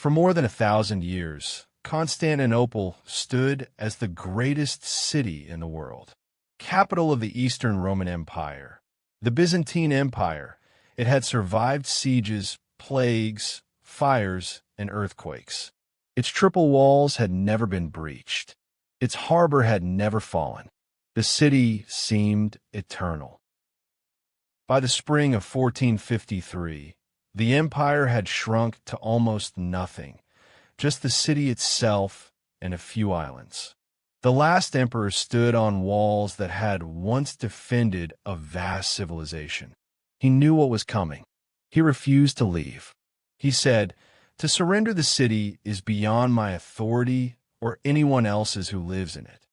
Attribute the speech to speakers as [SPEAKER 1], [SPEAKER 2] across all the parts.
[SPEAKER 1] For more than 1,000 years, Constantinople stood as the greatest city in the world, capital of the Eastern Roman Empire. The Byzantine Empire, it had survived sieges, plagues, fires, and earthquakes. Its triple walls had never been breached. Its harbor had never fallen. The city seemed eternal. By the spring of 1453, the empire had shrunk to almost nothing, just the city itself and a few islands. The last emperor stood on walls that had once defended a vast civilization. He knew what was coming. He refused to leave. He said, "To surrender the city is beyond my authority or anyone else's who lives in it."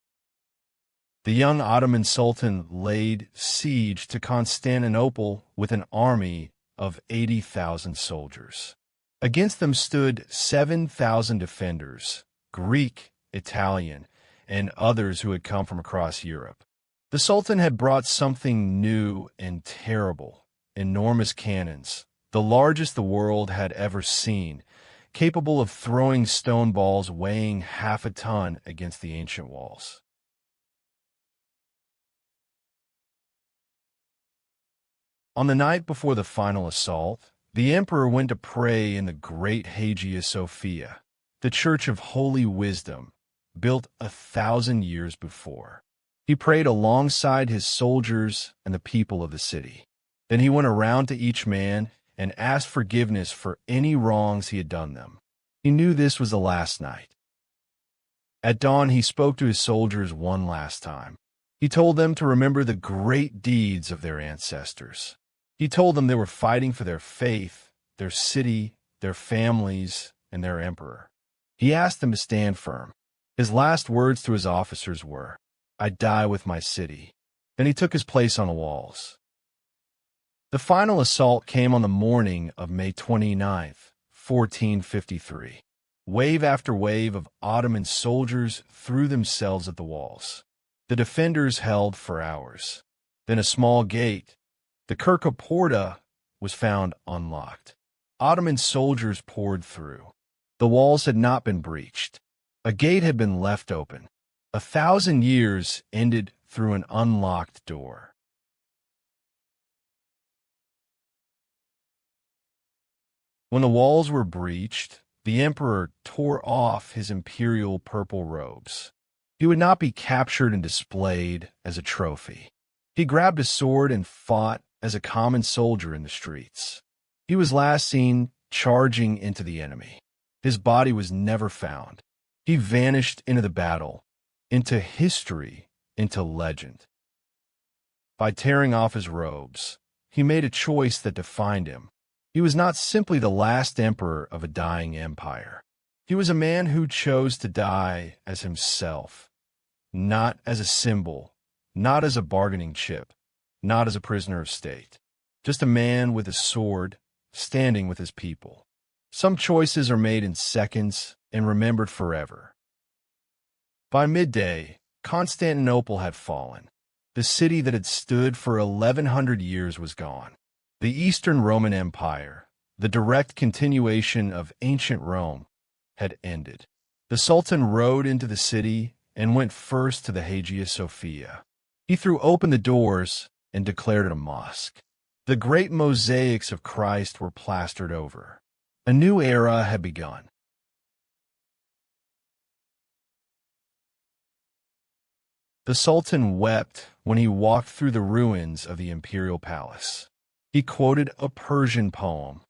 [SPEAKER 1] The young Ottoman Sultan laid siege to Constantinople with an army of 80,000 soldiers. Against them stood 7,000 defenders, Greek, Italian, and others who had come from across Europe. The Sultan had brought something new and terrible, enormous cannons, the largest the world had ever seen, capable of throwing stone balls weighing half a ton against the ancient walls. On the night before the final assault, the emperor went to pray in the great Hagia Sophia, the Church of Holy Wisdom, built 1,000 years before. He prayed alongside his soldiers and the people of the city. Then he went around to each man and asked forgiveness for any wrongs he had done them. He knew this was the last night. At dawn, he spoke to his soldiers one last time. He told them to remember the great deeds of their ancestors. He told them they were fighting for their faith, their city, their families, and their emperor. He asked them to stand firm. His last words to his officers were, "I die with my city." Then he took his place on the walls. The final assault came on the morning of May 29th, 1453. Wave after wave of Ottoman soldiers threw themselves at the walls. The defenders held for hours. Then a small gate, the Kirka Porta, was found unlocked. Ottoman soldiers poured through. The walls had not been breached. A gate had been left open. 1,000 years ended through an unlocked door. When the walls were breached, the emperor tore off his imperial purple robes. He would not be captured and displayed as a trophy. He grabbed a sword and fought as a common soldier in the streets. He was last seen charging into the enemy. His body was never found. He vanished into the battle, into history, into legend. By tearing off his robes, he made a choice that defined him. He was not simply the last emperor of a dying empire. He was a man who chose to die as himself, not as a symbol, not as a bargaining chip, not as a prisoner of state, just a man with a sword, standing with his people. Some choices are made in seconds and remembered forever. By midday, Constantinople had fallen. The city that had stood for 1,100 years was gone. The Eastern Roman Empire, the direct continuation of ancient Rome, had ended. The Sultan rode into the city and went first to the Hagia Sophia. He threw open the doors and declared it a mosque. The great mosaics of Christ were plastered over. A new era had begun. The Sultan wept when he walked through the ruins of the imperial palace. He quoted a Persian poem.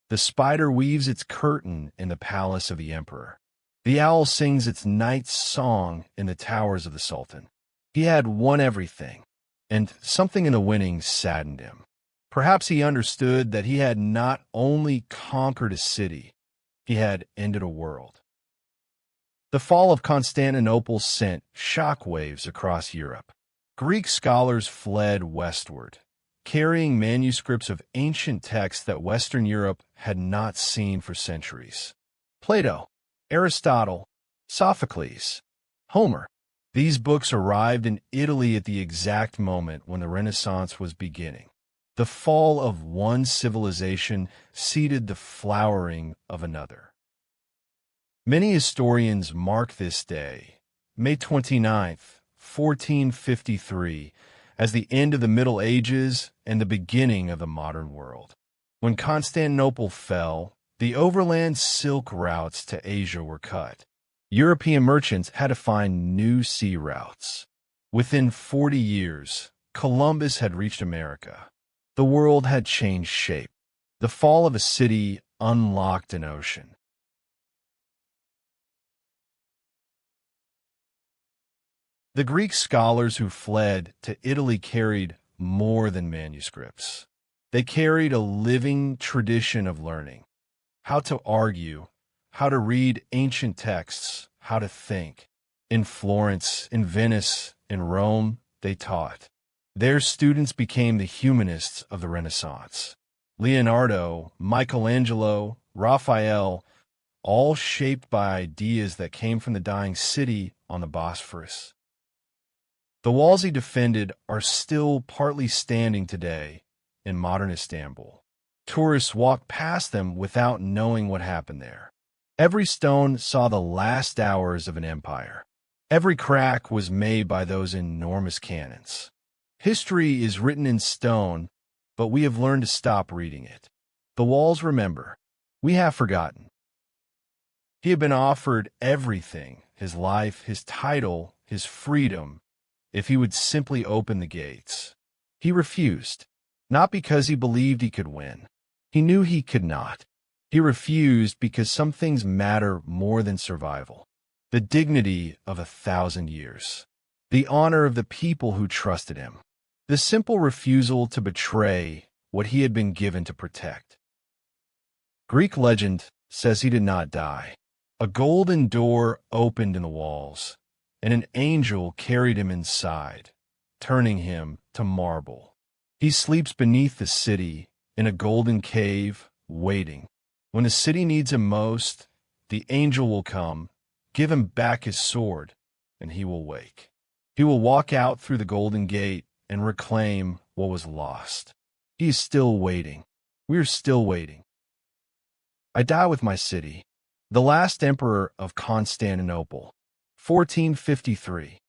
[SPEAKER 1] The spider weaves its curtain in the palace of the emperor. The owl sings its night's song in the towers of the Sultan. He had won everything, and something in the winning saddened him. Perhaps he understood that he had not only conquered a city, he had ended a world. The fall of Constantinople sent shockwaves across Europe. Greek scholars fled westward, carrying manuscripts of ancient texts that Western Europe had not seen for centuries. Plato, Aristotle, Sophocles, Homer. These books arrived in Italy at the exact moment when the Renaissance was beginning. The fall of one civilization seeded the flowering of another. Many historians mark this day, May 29th, 1453, as the end of the Middle Ages and the beginning of the modern world. When Constantinople fell, the overland silk routes to Asia were cut. European merchants had to find new sea routes. Within 40 years, Columbus had reached America. The world had changed shape. The fall of a city unlocked an ocean. The Greek scholars who fled to Italy carried more than manuscripts. They carried a living tradition of learning, how to argue, how to read ancient texts, how to think. In Florence, in Venice, in Rome, they taught. Their students became the humanists of the Renaissance. Leonardo, Michelangelo, Raphael, all shaped by ideas that came from the dying city on the Bosphorus. The walls he defended are still partly standing today in modern Istanbul. Tourists walk past them without knowing what happened there. Every stone saw the last hours of an empire. Every crack was made by those enormous cannons. History is written in stone, but we have learned to stop reading it. The walls remember. We have forgotten. He had been offered everything, his life, his title, his freedom, if he would simply open the gates. He refused, not because he believed he could win. He knew he could not. He refused because some things matter more than survival. The dignity of 1,000 years. The honor of the people who trusted him. The simple refusal to betray what he had been given to protect. Greek legend says he did not die. A golden door opened in the walls, and an angel carried him inside, turning him to marble. He sleeps beneath the city in a golden cave, waiting. When the city needs him most, the angel will come, give him back his sword, and he will wake. He will walk out through the golden gate and reclaim what was lost. He is still waiting. We are still waiting. I die with my city. The last emperor of Constantinople, 1453.